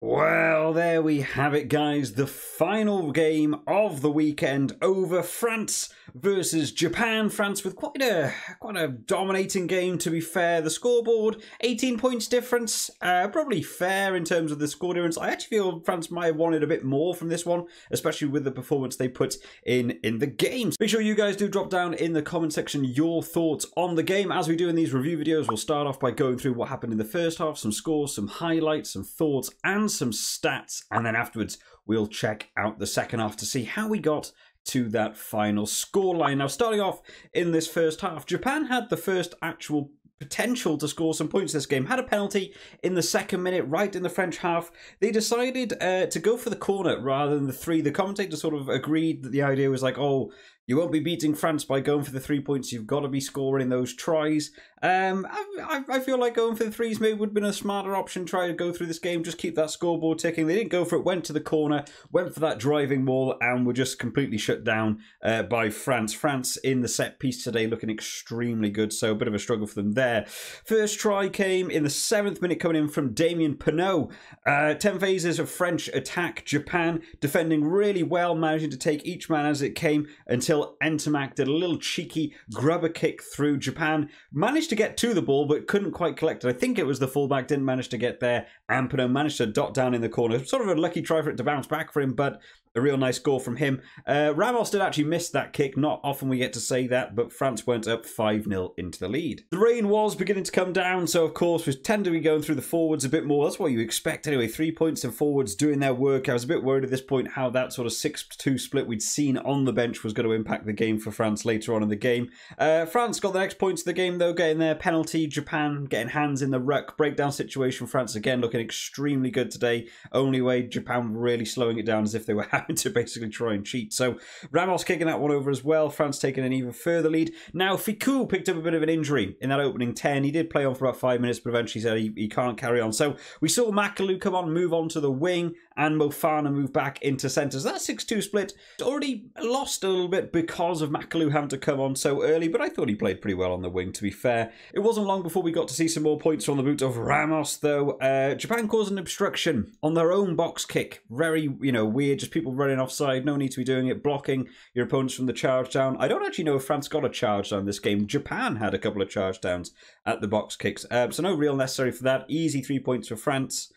Well, there we have it, guys. The final game of the weekend over. France versus Japan. France with quite a dominating game, to be fair. The scoreboard, 18 points difference. Probably fair in terms of the score difference. I actually feel France might have wanted a bit more from this one, especially with the performance they put in the games. Make sure you guys do drop down in the comment section your thoughts on the game. As we do in these review videos, we'll start off by going through what happened in the first half, some scores, some highlights, some thoughts, and some stats, and then afterwards we'll check out the second half to see how we got to that final scoreline. Now, starting off in this first half, Japan had the first actual potential to score some points this game. Had a penalty in the second minute, right in the French half. They decided to go for the corner rather than the three. The commentator sort of agreed that the idea was like, oh, you won't be beating France by going for the 3 points. You've got to be scoring those tries. I feel like going for the threes maybe would have been a smarter option. Try to go through this game, just keep that scoreboard ticking. They didn't go for it, went to the corner, went for that driving maul, and were just completely shut down by France. France in the set piece today looking extremely good, so a bit of a struggle for them there. First try came in the 7th minute, coming in from Damien Penaud. 10 phases of French attack. Japan defending really well, managing to take each man as it came until Entomac did a little cheeky grubber kick through. Japan managed to get to the ball but couldn't quite collect it. I think it was the fullback didn't manage to get there, and Penaud managed to dot down in the corner. Sort of a lucky try for it to bounce back for him, but a real nice goal from him. Ramos did actually miss that kick. Not often we get to say that, but France went up 5-0 into the lead. The rain was beginning to come down, so of course we tend to be going through the forwards a bit more. That's what you expect anyway. 3 points and forwards doing their work. I was a bit worried at this point how that sort of 6-2 split we'd seen on the bench was going to impact the game for France later on in the game. France got the next points of the game though, getting their penalty. Japan getting hands in the ruck. Breakdown situation. France again looking extremely good today. Only way Japan really slowing it down as if they were having to basically try and cheat. So Ramos kicking that one over as well. France taking an even further lead. Now Ficou picked up a bit of an injury in that opening 10. He did play on for about 5 minutes, but eventually said he can't carry on. So we saw Makalu come on, move on to the wing, and Mofana move back into centre. So that 6-2 split already lost a little bit because of Makalu having to come on so early, but I thought he played pretty well on the wing, to be fair. It wasn't long before we got to see some more points from the boot of Ramos, though. Japan caused an obstruction on their own box kick. Very, weird, just people running offside. No need to be doing it. Blocking your opponents from the charge down. I don't actually know if France got a charge down this game. Japan had a couple of charge downs at the box kicks, so no real necessary for that. Easy 3 points for France.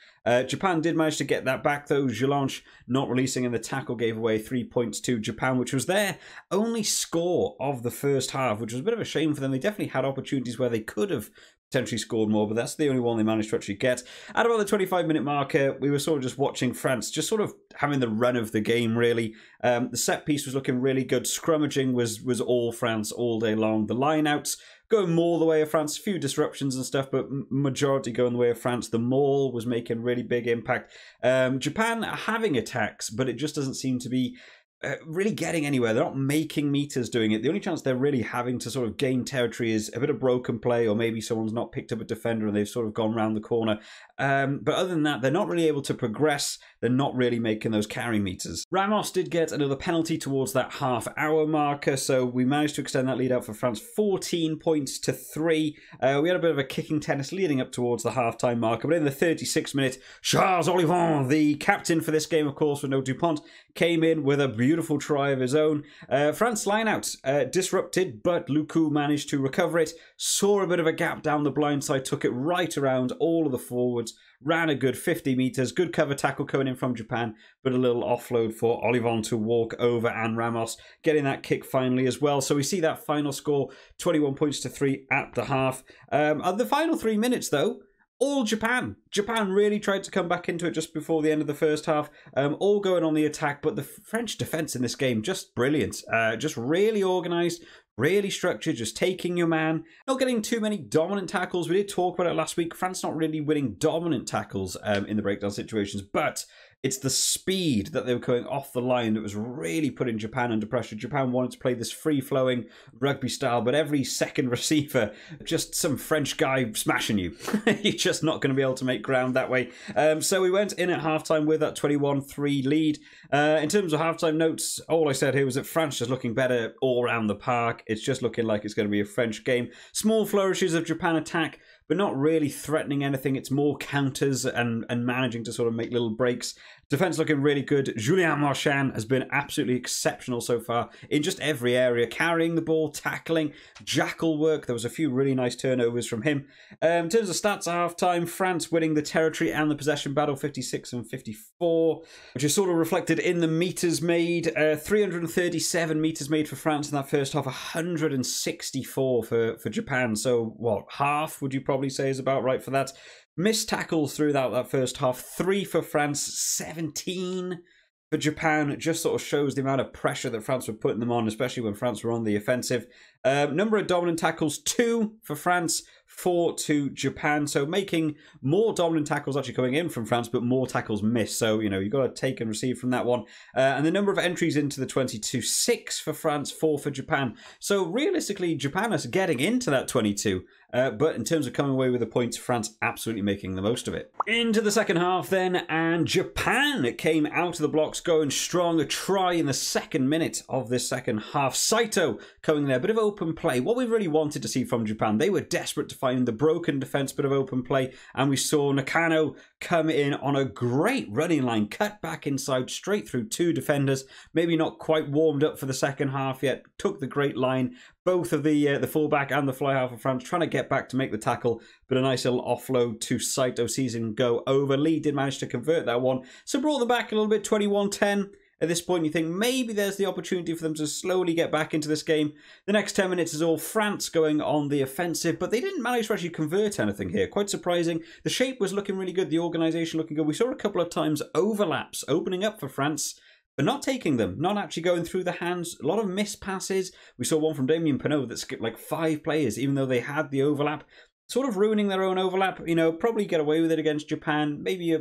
Japan did manage to get that back, though. Jelanche not releasing in the tackle gave away 3 points to Japan, which was their only score of the first half, which was a bit of a shame for them. They definitely had opportunities where they could have potentially scored more, but that's the only one they managed to actually get. At about the 25-minute marker, we were sort of just watching France just sort of having the run of the game, really. The set piece was looking really good. Scrummaging was all France all day long. The line-outs going more the way of France, a few disruptions and stuff, but majority going the way of France. The maul was making really big impact. Japan having attacks, but it just doesn't seem to be really getting anywhere. They're not making meters doing it. The only chance they're really having to sort of gain territory is a bit of broken play, or maybe someone's not picked up a defender and they've sort of gone round the corner. But other than that, they're not really able to progress. They're not really making those carry meters. Ramos did get another penalty towards that half-hour marker, so we managed to extend that lead out for France 14 points to 3. We had a bit of a kicking tennis leading up towards the half-time marker, but in the 36th minute, Charles Olivon, the captain for this game, of course, with no Dupont, came in with a beautiful try of his own. France line-out disrupted, but Luku managed to recover it, saw a bit of a gap down the blind side, took it right around all of the forwards, ran a good 50 metres, good cover tackle coming in from Japan, but a little offload for Olivon to walk over, and Ramos getting that kick finally as well. So we see that final score, 21 points to 3 at the half. At the final 3 minutes, though, all Japan. Japan really tried to come back into it just before the end of the first half, all going on the attack, but the French defence in this game, just brilliant. Just really organised, really structured, just taking your man. Not getting too many dominant tackles. We did talk about it last week. France not really winning dominant tackles in the breakdown situations, but it's the speed that they were going off the line that was really putting Japan under pressure. Japan wanted to play this free-flowing rugby style, but every second receiver, just some French guy smashing you. You're just not going to be able to make ground that way. So we went in at halftime with that 21-3 lead. In terms of halftime notes, all I said here was that France is looking better all around the park. It's just looking like it's going to be a French game. Small flourishes of Japan attack, but not really threatening anything. It's more counters and managing to sort of make little breaks. Defense looking really good. Julien Marchand has been absolutely exceptional so far in just every area. Carrying the ball, tackling, jackal work. There was a few really nice turnovers from him. In terms of stats at half-time, France winning the territory and the possession battle 56 and 54, which is sort of reflected in the meters made. 337 meters made for France in that first half, 164 for Japan. So, what, half would you probably say is about right for that? Missed tackles throughout that first half, 3 for France, 17 for Japan. It just sort of shows the amount of pressure that France were putting them on, especially when France were on the offensive. Number of dominant tackles, 2 for France, 4 to Japan. So making more dominant tackles actually coming in from France, but more tackles missed. So, you know, you've got to take and receive from that one. And the number of entries into the 22, 6 for France, 4 for Japan. So realistically, Japan is getting into that 22. But in terms of coming away with the points, France absolutely making the most of it. Into the second half then, and Japan came out of the blocks going strong. A try in the second minute of this second half. Saito coming there, bit of open play. What we really wanted to see from Japan, they were desperate to find the broken defence, bit of open play, and we saw Nakano come in on a great running line, cut back inside, straight through 2 defenders. Maybe not quite warmed up for the second half yet, took the great line. Both of the fullback and the fly half of France trying to get back to make the tackle, but a nice little offload to Saito sees him go over. Lee did manage to convert that one, so brought them back a little bit, 21-10. At this point, you think maybe there's the opportunity for them to slowly get back into this game. The next 10 minutes is all France going on the offensive, but they didn't manage to actually convert anything here. Quite surprising. The shape was looking really good, the organisation looking good. We saw a couple of times overlaps opening up for France, but not taking them, not actually going through the hands. A lot of missed passes. We saw one from Damien Penaud that skipped like 5 players, even though they had the overlap. Sort of ruining their own overlap, you know, probably get away with it against Japan. Maybe, a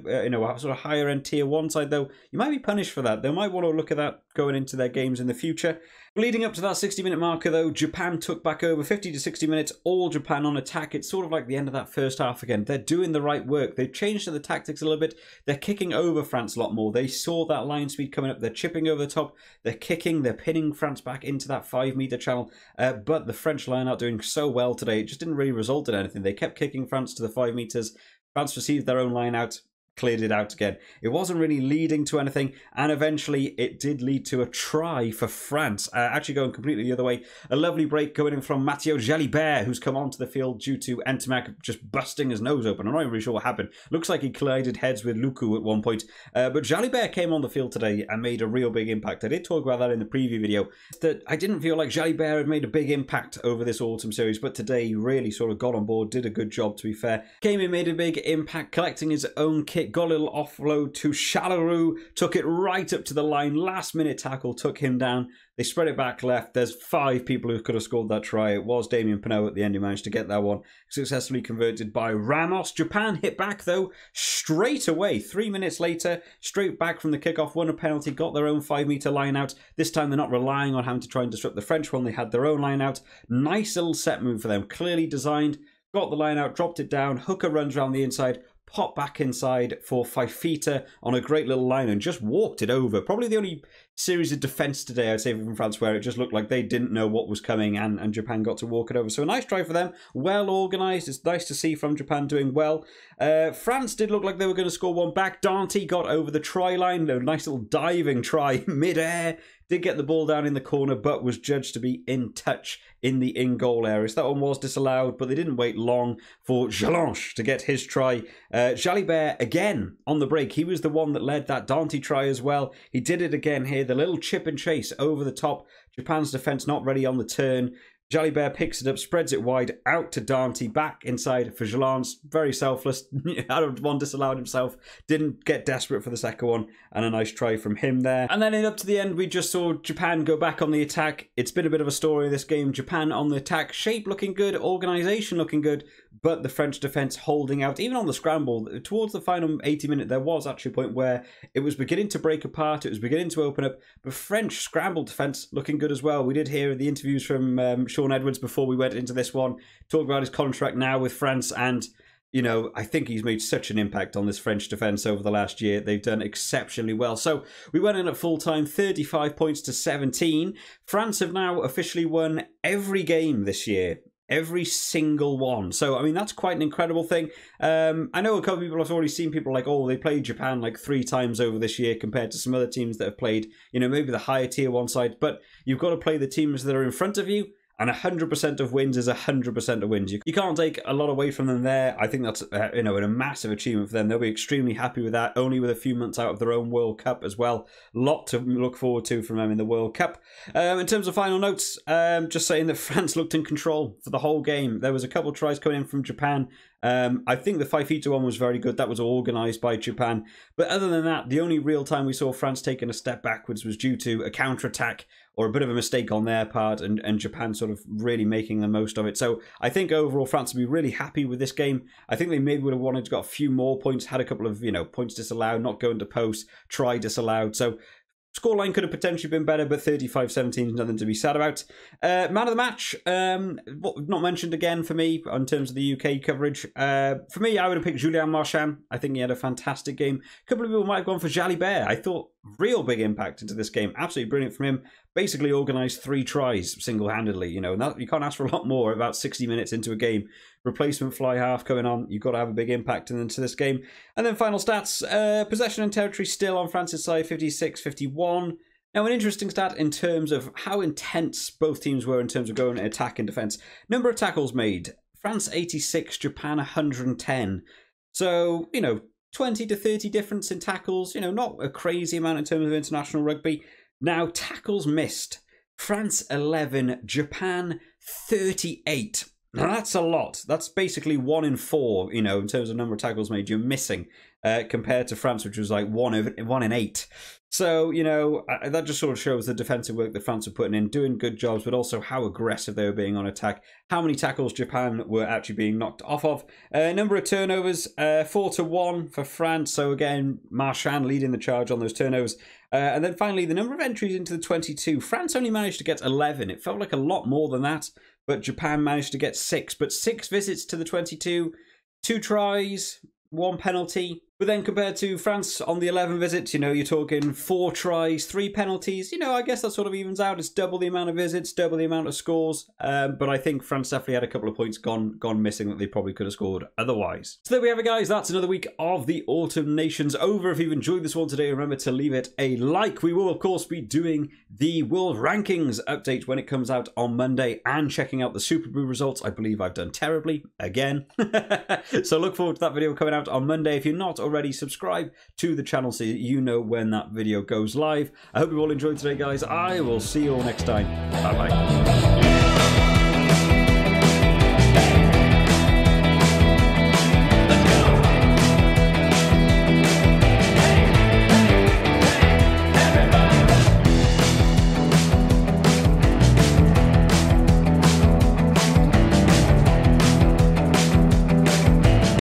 sort of higher end tier 1 side, though. You might be punished for that. They might want to look at that going into their games in the future. Leading up to that 60-minute marker, though, Japan took back over 50 to 60 minutes, all Japan on attack. It's sort of like the end of that first half again. They're doing the right work. They've changed the tactics a little bit. They're kicking over France a lot more. They saw that line speed coming up. They're chipping over the top. They're kicking. They're pinning France back into that 5-meter channel. But the French line out doing so well today, it just didn't really result in anything. They kept kicking France to the 5 meters. France received their own line out, cleared it out again. It wasn't really leading to anything, and eventually it did lead to a try for France. Actually going completely the other way. A lovely break going in from Matteo Jalibert, who's come onto the field due to Ntamack just busting his nose open. I'm not even really sure what happened. Looks like he collided heads with Luku at one point. But Jalibert came on the field today and made a real big impact. I did talk about that in the preview video, that I didn't feel like Jalibert had made a big impact over this autumn series, but today he really sort of got on board, did a good job, to be fair. Came in, made a big impact, collecting his own kick, got a little offload to Chalaroux, took it right up to the line, last minute tackle, took him down. They spread it back left. There's 5 people who could have scored that try. It was Damien Penaud at the end who managed to get that one. Successfully converted by Ramos. Japan hit back though straight away. 3 minutes later, straight back from the kickoff, won a penalty, got their own 5-meter line out. This time they're not relying on having to try and disrupt the French one. They had their own line out. Nice little set move for them. Clearly designed. Got the line out, dropped it down. Hooker runs around the inside. Pop back inside for Fifita on a great little line and just walked it over. Probably the only series of defence today, I'd say, from France where it just looked like they didn't know what was coming and Japan got to walk it over. So a nice try for them. Well organised. It's nice to see from Japan doing well. France did look like they were going to score one back. Dante got over the try line. A nice little diving try mid-air. Did get the ball down in the corner, but was judged to be in touch in the in-goal area. So that one was disallowed, but they didn't wait long for Jalanche to get his try. Jalibert, again, on the break. He was the one that led that Dante try as well. He did it again here. The little chip and chase over the top. Japan's defence not ready on the turn. Jalibert picks it up, spreads it wide, out to Dante, back inside for Jalance. Very selfless. Had one disallowed himself. Didn't get desperate for the second one. And a nice try from him there. And then up to the end, we just saw Japan go back on the attack. It's been a bit of a story this game. Japan on the attack. Shape looking good. Organisation looking good. But the French defence holding out. Even on the scramble, towards the final 80 minute, there was actually a point where it was beginning to break apart. It was beginning to open up. But French scramble defence looking good as well. We did hear the interviews from Sean Edwards before we went into this one, talk about his contract now with France, and you know, I think he's made such an impact on this French defence over the last year. They've done exceptionally well. So we went in at full time, 35 points to 17. France have now officially won every game this year Every single one. So, I mean, that's quite an incredible thing. I know a couple of people have already seen people like, oh, they played Japan like 3 times over this year compared to some other teams that have played, you know, maybe the higher tier one side. But you've got to play the teams that are in front of you. And 100% of wins is 100% of wins. You can't take a lot away from them there. I think that's you know, a massive achievement for them. They'll be extremely happy with that. Only with a few months out of their own World Cup as well. Lot to look forward to from them in the World Cup. In terms of final notes, just saying that France looked in control for the whole game. There was a couple of tries coming in from Japan. I think the 5-feet one was very good. That was organised by Japan. But other than that, the only real time we saw France taking a step backwards was due to a counter-attack or a bit of a mistake on their part, and Japan sort of really making the most of it. So I think overall France will be really happy with this game. I think they maybe would have wanted to got a few more points, had a couple of, you know, points disallowed, not going to post, try disallowed. So scoreline could have potentially been better, but 35-17 is nothing to be sad about. Man of the match, not mentioned again for me in terms of the UK coverage. For me, I would have picked Julien Marchand. I think he had a fantastic game. A couple of people might have gone for Jalibert. I thought real big impact into this game. Absolutely brilliant from him. Basically organised 3 tries single-handedly. You know, and that, you can't ask for a lot more about 60 minutes into a game. Replacement fly half coming on. You've got to have a big impact into this game. And then final stats. Possession and territory still on France's side, 56-51. Now, an interesting stat in terms of how intense both teams were in terms of going to attack and defence. Number of tackles made. France 86, Japan 110. So, you know, 20 to 30 difference in tackles. You know, not a crazy amount in terms of international rugby. Now, tackles missed. France 11, Japan 38. Now, that's a lot. That's basically 1 in 4, you know, in terms of number of tackles made you're missing, compared to France, which was like 1 in 8. So, you know, that just sort of shows the defensive work that France were putting in, doing good jobs, but also how aggressive they were being on attack, how many tackles Japan were actually being knocked off of. Number of turnovers, 4-1 for France. So again, Marchand leading the charge on those turnovers. And then finally, the number of entries into the 22. France only managed to get 11. It felt like a lot more than that, but Japan managed to get 6. But 6 visits to the 22, 2 tries, 1 penalty. But then compared to France on the 11 visits, you know, you're talking 4 tries, 3 penalties. You know, I guess that sort of evens out. It's double the amount of visits, double the amount of scores. But I think France definitely had a couple of points gone missing that they probably could have scored otherwise. So there we have it, guys. That's another week of the Autumn Nations over. If you've enjoyed this one today, remember to leave it a like. We will, of course, be doing the World Rankings update when it comes out on Monday and checking out the Super Blue results. I believe I've done terribly again. So look forward to that video coming out on Monday. If you're not already, subscribe to the channel so you know when that video goes live. I hope you all enjoyed today, guys. I will see you all next time. Bye bye.